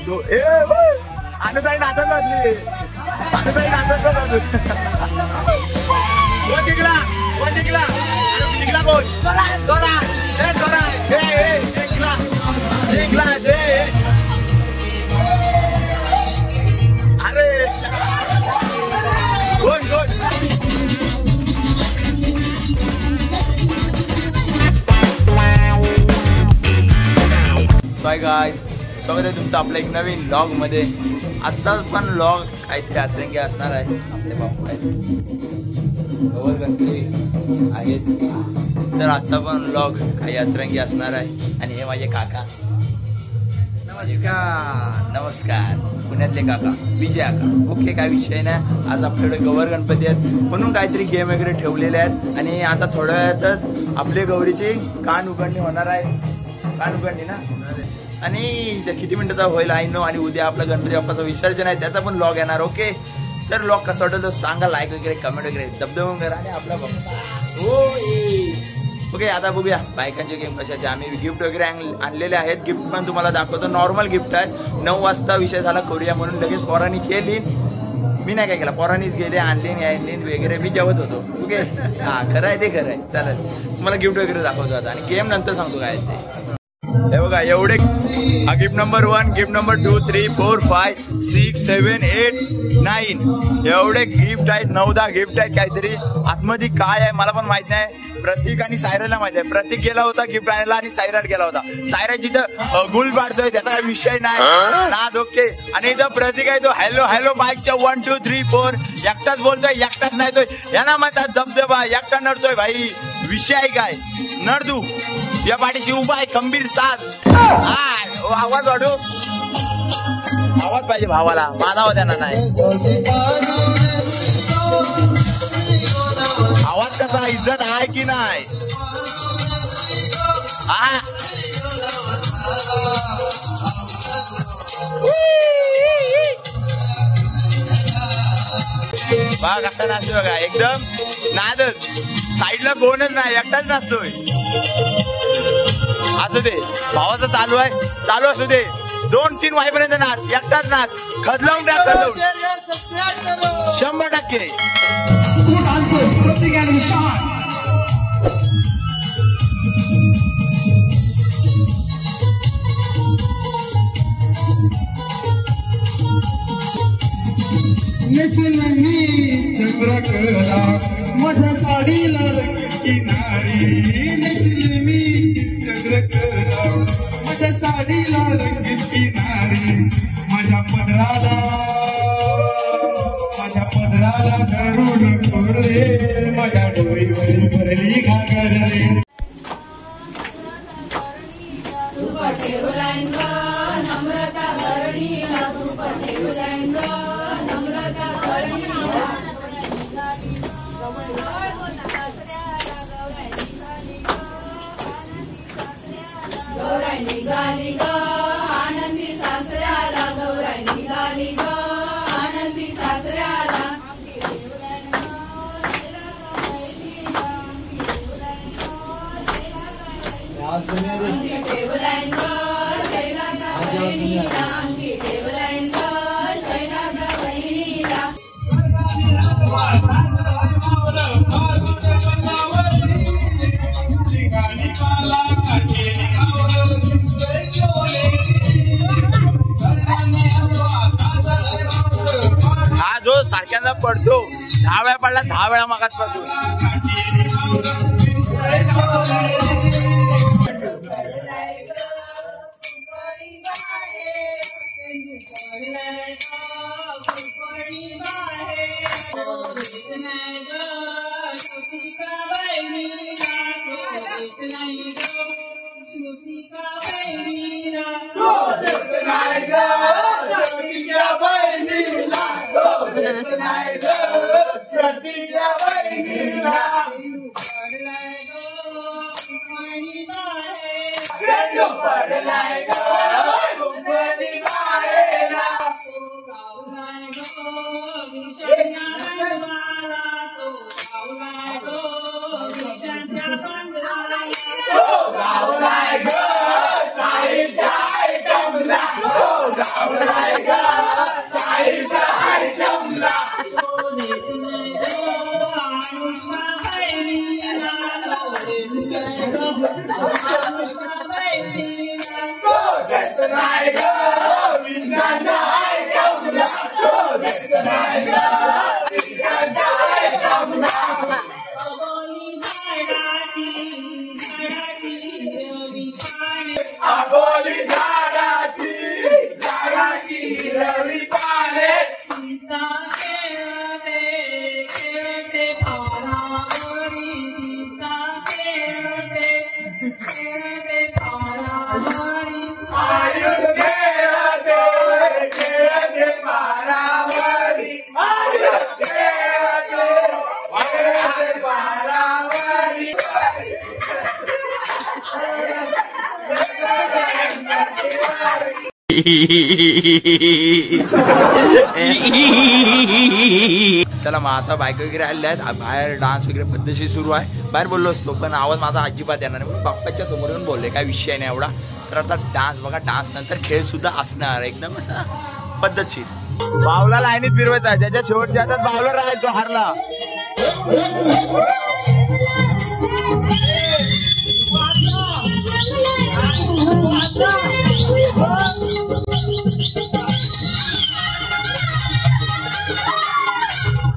अनुताई नाचत बसली. अनुताई नाचत बसली. कोण जिंकला? कोण जिंकला? जिंकला कोण? सोरा. सोरा. जिंकला. जिंकला. अरे कोण कोण? बाय गाइस, स्वागत आहे तुमचं आपल्या एक नवीन व्लॉग मध्ये. आजचा पण व्लॉग काहीतरी यात्रेंगी असणार आहे. आपले बापू आहेत, गवर गणपती आहेत, तर आजचा पण व्लॉग काही यात्रेंगी असणार आहे. आणि हे माझे काका. नमस्कार. नमस्कार. पुण्यातले काका, विजय काका. ओके, काय विषय नाही. आज आपल्याकडे गवर गणपती आहेत म्हणून काहीतरी गेम वगैरे ठेवलेले आहेत. आणि आता थोड्या वेळातच आपल्या गौरीची कान उघडणी होणार आहे. कान उघडणी ना, आणि किती मिनिटाचा होईल आय नो. आणि उद्या आपला गणपती बाप्पाचं विसर्जन आहे, त्याचा पण व्लॉग येणार. ओके, तर व्लॉग कसा वाटतो सांगा, लाईक वगैरे कमेंट वगैरे दबदबून करा. आणि आपला बाप्पा ओके. आता बघूया बायकांचे गेम कशाचे. आम्ही गिफ्ट वगैरे आणलेले आहेत. गिफ्ट पण तुम्हाला दाखवतो. नॉर्मल गिफ्ट आहे. 9 वाजता विषय झाला करूया म्हणून लगेच पोरांनी केली. मी नाही काय केला, पोरांनीच गेले, आणली वगैरे. मी जेवत होतो. ओके, हा खरं आहे, ते खरं आहे. चालेल, तुम्हाला गिफ्ट वगैरे दाखवतो आता. आणि गेम नंतर सांगतो काय ते. हे बघा एवढे. हा गिफ्ट नंबर 1, गिफ्ट नंबर 2, 3, 4, 5, 6, 7, 8, 9 एवढे गिफ्ट आहेत. 9-10 गिफ्ट आहेत. काहीतरी आतमध्ये काय आहे मला पण माहित नाही. प्रतीक आणि सायराला माहिती आहे. प्रतीक गेला होता गिफ्ट आणायला आणि सायराला गेला होता. सायरा जिथं गुल पाडतोय त्याचा विषय नाही ना. ओके, आणि इथं प्रतीक आहे तो हॅलो हॅलो बाईकच्या 1, 2, 3, 4 एकटाच बोलतोय, एकटाच नाही तोय. यांना माझा धबधबा एकटा नडतोय. भाई विषय आहे काय? नडदू या पाठीशी उभा आहे, खंबीर साथ. आवाज वाढू, आवाज पाहिजे भावाला. माझा आवाज त्यांना नाही. आवाज कसा, इज्जत आहे की नाही? बघा कसा नाचतोय बघा, एकदम नादच. साईडला कोणच नाही, एकटाच नाचतोय. असू दे, भावाचं चालू आहे, चालू असू दे. 2-3 वाजेपर्यंत नाच, एकटाच नाच. खदलावून द्या, खदलावून 100%. चंद्रकला माझ्या साडीला किनारी. चंद्रकला माझ्या साडीला रंगीत किनारी. माझ्या पदराला धरून कोरे. माझ्या डोईवर भरली घागर रे. निघाली ग आनंदी सासऱ्याला. गौराई निघाली ग आनंदी सासऱ्याला. अंगी ठेवलाय ग शैलाचा बहिणीला. अंगी ठेवलाय ग शैलाचा बहिणीला. हा जो सारख्यांदा पडतो, 10 वेळा पडला, 10 वेळा मागात पडतो. चला मग आता बाईक वगैरे आलेल्या आहेत, बाहेर डान्स वगैरे पद्धतशीर सुरू आहे. बाहेर बोललो असतो पण आवाज माझा अजिबात येणार नाही, बाप्पाच्या समोर येऊन बोलले, काय विषय नाही एवढा. तर आता डान्स बघा, डान्स नंतर खेळ सुद्धा असणार एकदम असा पद्धतशीर. बावला लाईनीत फिरवायचा, ज्याच्या शेवटच्या हातात बावला राहील तो हारला.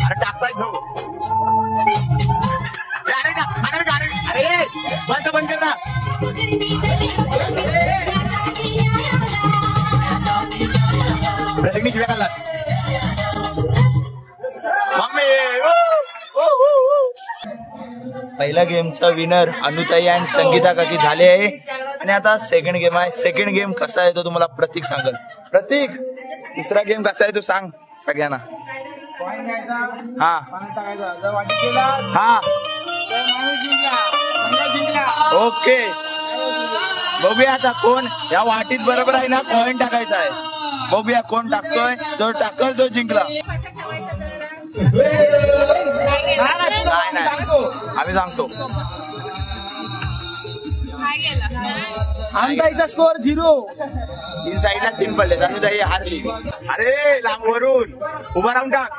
अरे टाकताय अरे बंद कर ना. प्रत्येक शिव्या खाल्ला. पहिल्या गेमचा विनर अनुताई अँड संगीता काकी झाले आहे. आणि आता सेकंड गेम आहे. सेकंड गेम कसा आहे तो तुम्हाला प्रतीक सांगल. प्रतीक, दुसरा गेम कसा आहे तो सांग सगळ्यांना. हा हा ओके, बघूया आता कोण या वाटीत बरोबर आहे ना. कॉइन टाकायचा आहे, बघूया कोण टाकतोय. जो टाकल तो जिंकला. नाही नाही आम्ही सांगतो. अनुताईचा स्कोर 0. 3 साईडला 3 पडले. अनुताई हारली. अरे लांबवरून उभा राहून टाक.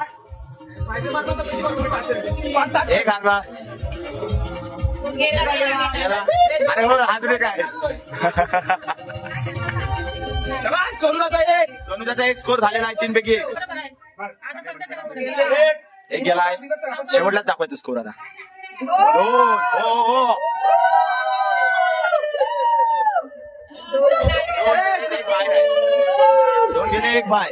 एक हारला. अरे हो हातरे काय. सोनूचा एक स्कोर झालेला आहे 3 पैकी 1 गेलाय. शेवटलाच दाखवायचा स्कोर आता. दोन गेले 1 बाय.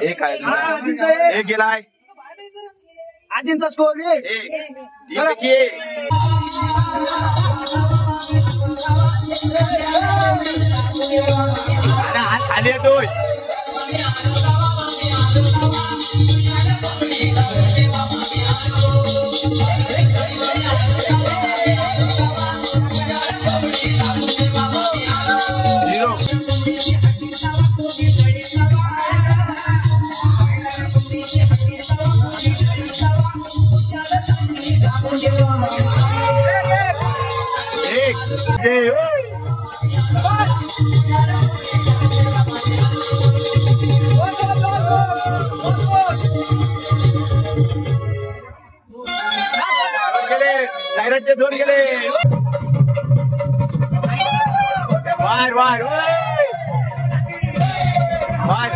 एक आहे, 1 गेलाय. आजींचा स्कोर 1. 3 पैकी 1. हात खाली येतोय. सायरनचे 2 गेले. वार वार वार.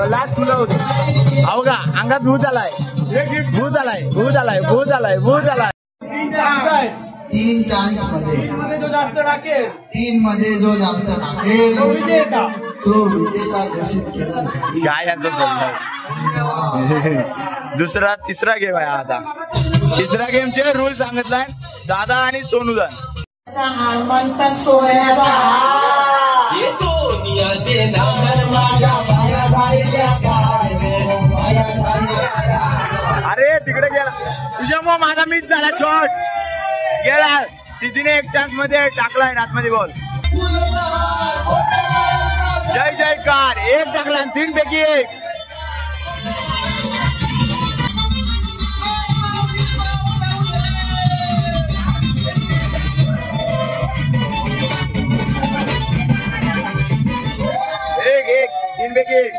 लास्ट तुला होतो. अहो का अंगात भूत आलाय, भूत आलाय, भूत आलाय, भूत आलाय, भूत आलाय. 3 चान्स मध्ये जो जास्त टाकेल 3 मध्ये जो जास्त टाकेल तो विजेता घोषित केला जाईल. काय यांचं चाललंय. तिसरा गेम आहे आता. तिसऱ्या गेमचे रूल सांगितलाय दादा आणि सोनूदान. अरे तिकडे गेला तुझ्यामुळे माझा मिस झाला. शॉट गेला. सिद्धीने एक चान्स मध्ये टाकलाय आतमध्ये बॉल. जय जयकार. एक टाकला 3 पैकी 1. एक 3 पैकी 1.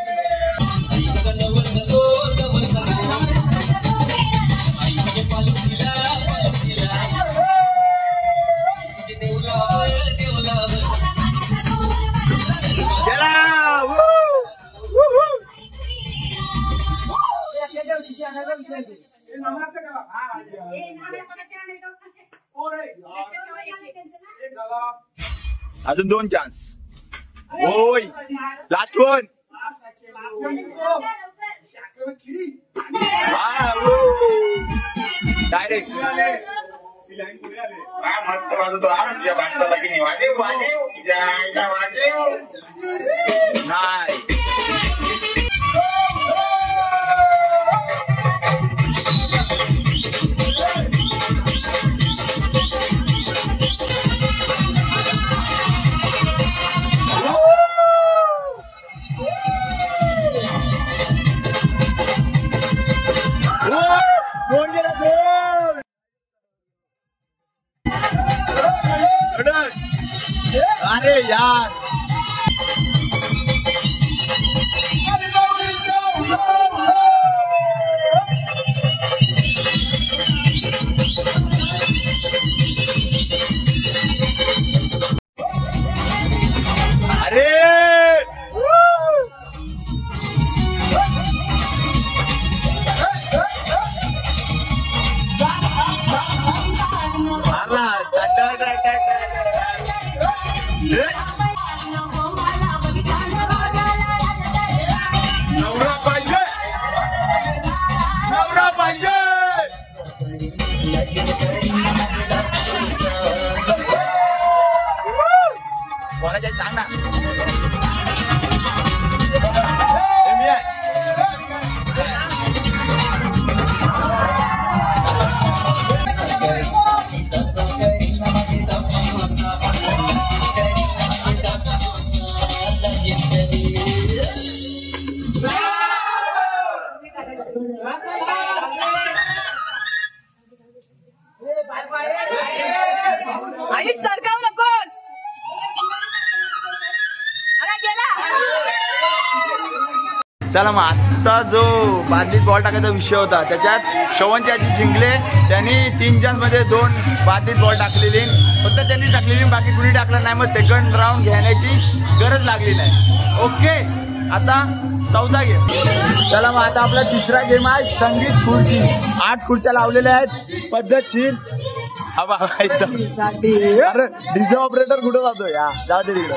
अजून 2 चान्स. ओय लास्ट वन. डायरेक्ट नाही. अरे यार सांग ना. आयुष सरकावू नकोस. चला मग आता जो बादलीत बॉल टाकायचा विषय होता त्याच्यात श्रवणची आजी जिंकले. त्यांनी 3 चान्स मध्ये 2 बादलीत बॉल टाकलेली. फक्त त्यांनी टाकलेली, बाकी कुणी टाकलं नाही. मग सेकंड राऊंड घेण्याची गरज लागली नाही. ओके आता 4था गेम. चला मग आता आपला तिसरा गेम आहे संगीत खुर्ची. 8 खुर्च्या लावलेल्या आहेत पद्धतशीर. अरे डीजे ऑपरेटर कुठं जातो या जाऊ दे तिकडं.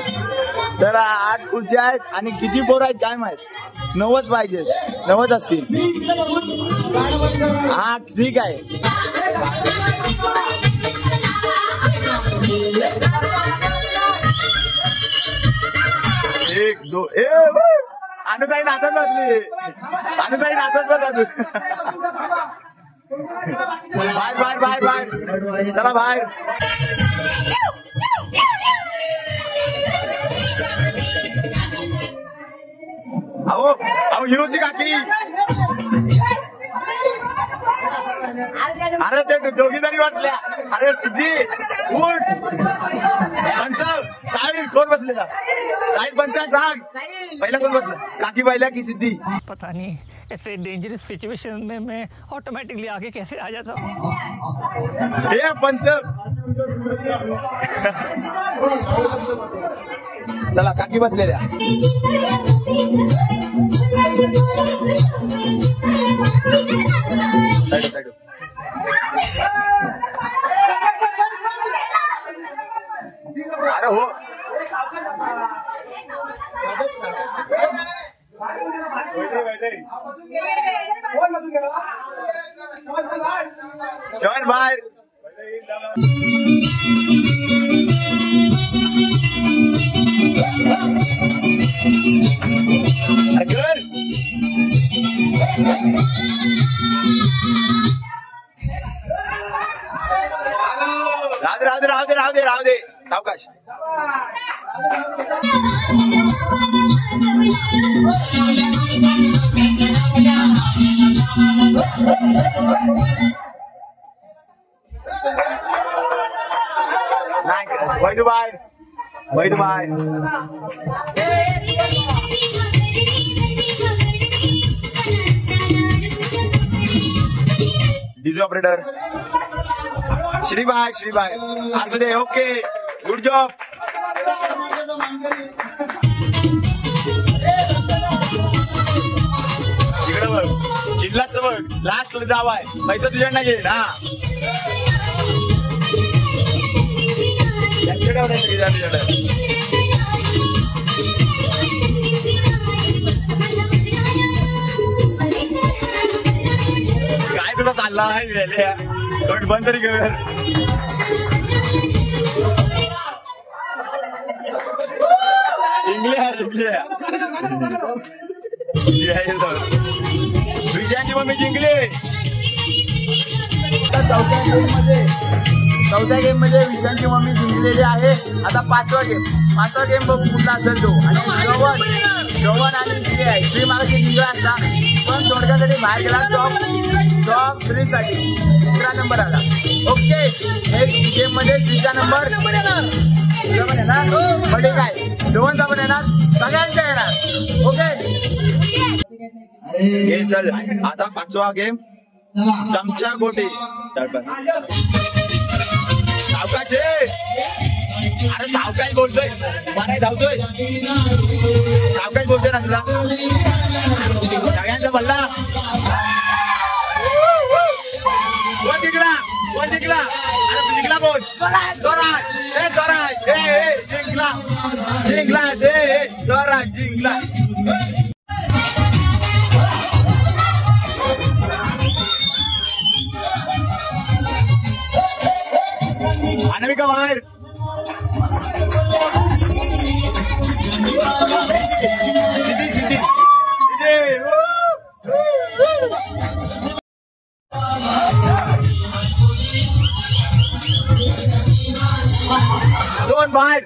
तर 8 खुर्च्या आहेत आणि किती पोर आहेत काय माहित. 90 पाहिजे. 90 असतील. हा ठीक आहे. एक 2 अनुताई नाचत बसली. अनुताई नाचत बस अजून. बाहेर बाहेर बाहेर बाहेर चला बाहेर. अहो अहो ही होती काकी. अरे ते दोघी जणी बसल्या. अरे सिद्धी उठ. पंच साहिल कोण बसलेला. साहिल पंच सांग पहिला कोण बसला. काकी पहिला की सिद्धी. पता नहीं ऐसे डेंजरस सिचुएशन में मैं ऑटोमेटिकली आगे कैसे आ जाता हूँ. हे पंच चला काकी बसलेल्या. अरे हो शवन बाहेर राहू दे सावकाश वैदू बाहेर डीजे ऑपरेटर श्रीबाई असू दे ओके गुड जॉब इकडे बघ जिल्हाच बघ लास्ट जाव आहे पैसा तुझ्याकडे घेईन हा काय तुला चालला आहे कट बंद तरी कर विजयांची मम्मी जिंकली चौथ्या गेम मध्ये विजयांची मम्मी जिंकलेली आहे आता पाचवा गेम बघ कुठला असेल तो आणि जवन आणि श्री मागाशी जिंकला असता पण थोडक्यासाठी बाहेर गेला टॉप 3 साठी 3रा नंबर आला ओके नेक्स्ट गेम मध्ये 3चा नंबर येणार बडे काय जवनचा पण येणार सगळ्यांचा येणार ओके चल आता 5वा गेम चमचा गोटी सावकाश अरे सावकाश बोलतोय मला धावतोय सावकाश बोलतोय ना तुला सगळ्यांचा बल्ला कोण जिंकला अरे जिंकला बोल स्वराज जिंकला स्वराज जिंकला अनामिका बाहेर सिद्धी 2 बाहेर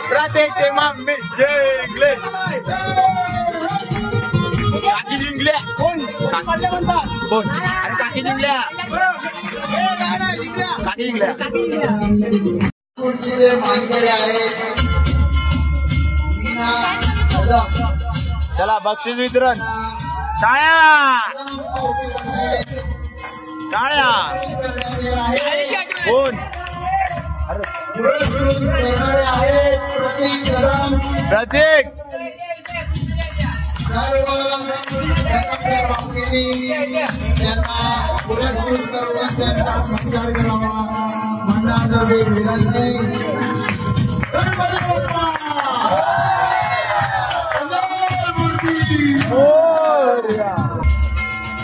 प्रत्येकचे मम्मी जिंकले काकी जिंकल्या कोण अरे काकी जिंकल्या चला बक्षीस वितरण टाळ्या कोण प्रतीक पुरस्कृत करून त्यांचा सत्कार करावा मंडळातर्फे विनंती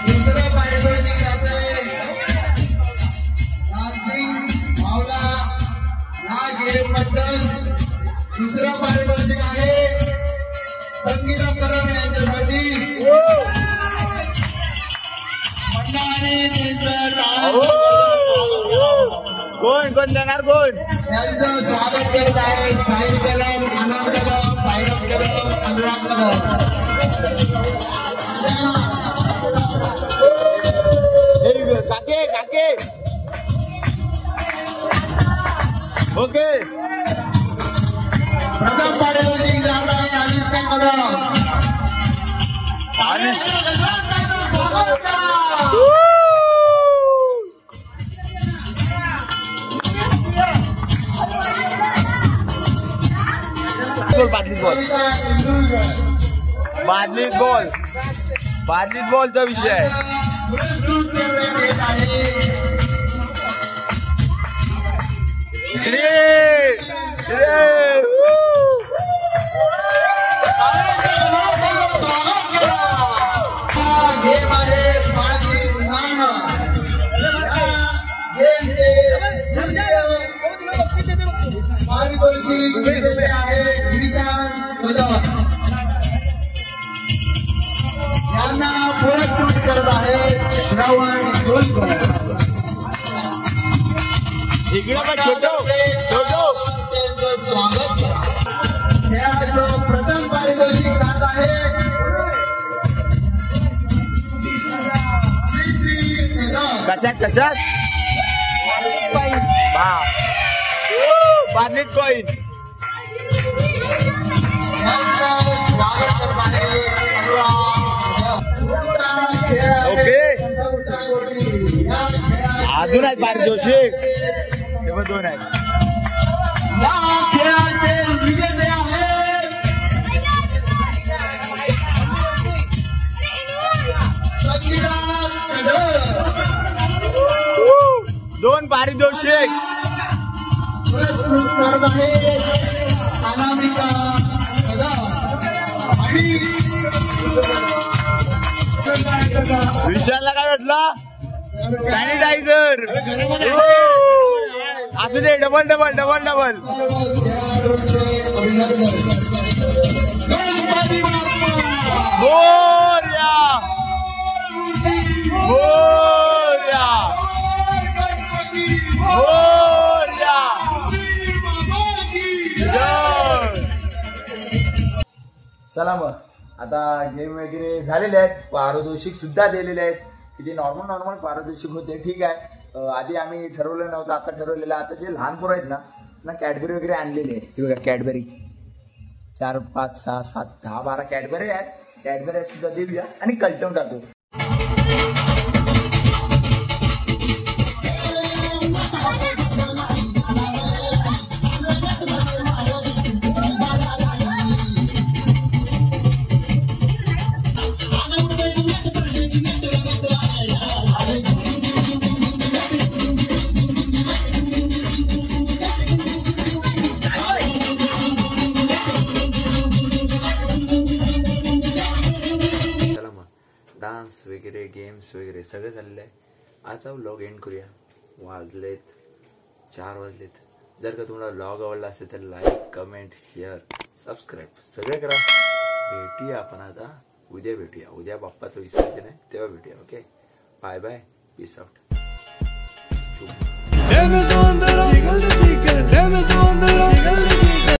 दुसरं पारितोषिक जाते राजसिंग मावला या गेमबद्दल दुसरं पारितोषिक आहे संगीता परब यांच्यासाठी कोण देणार कोण यांचं स्वागत करत आहे साई कदम आनंद कदम साईराज कदम अनुराग कदम ओके प्रथम पाड्यावरती जात आहे अनिल कदम आणि स्वागत करा. बादलीत बॉल बादलीत बॉलचा विषय आहे. पुरस्कृत करण्यात येत आहे. गेम आहे पाणी नाणं. गेमचे पारितोषिक विजेते आहे विशाल कदम. यांना पुरस्कृत करत आहे श्रवण गोलकर. इकडे पण छोटो त्यांचं स्वागत करा. खेळाचं प्रथम पारितोषिक जात आहे कशात बादलीत कॉईन. स्वागत करत आहे ओके अजून आहेत पारितोषिक ते पण 2 आहेत. या खेळाचे विजेते आहेत सचिराज कदम. 2 पारितोषिक. पुरस्कृत करत आहे अनामिका कदम आणि विशालला काय भेटला सॅनिटायझर. असू दे डबल खेळाडूंचे अभिनंदन. गणपती बाप्पा मोरया मोरया मोरया. चला मग आता गेम वगैरे झालेले आहेत. पारितोषिक सुद्धा दिलेले आहेत. किती नॉर्मल पारितोषिक होते. ठीक आहे. आधी आम्ही ठरवलं नव्हतं आता ठरवलेलं. आता जे लहान पोरं आहेत ना कॅडबरी वगैरे आणलेली आहे. हे बघा कॅडबरी 4 5 6 7 10 12 कॅडबरी आहेत. कॅडबरी सुद्धा देऊया आणि कलटवून टाकू. डान्स वगैरे गेम्स वगैरे सगळं झालेलं आहे. आता व्लॉग एंड करूया. वाजलेत 4 वाजलेत. जर का तुम्हाला व्लॉग आवडला असेल तर लाईक कमेंट शेअर सबस्क्राईब सगळे करा. भेटूया आपण आता उद्या भेटूया. उद्या बाप्पाचं विसर्जन आहे तेव्हा भेटूया. Okay bye bye peace out.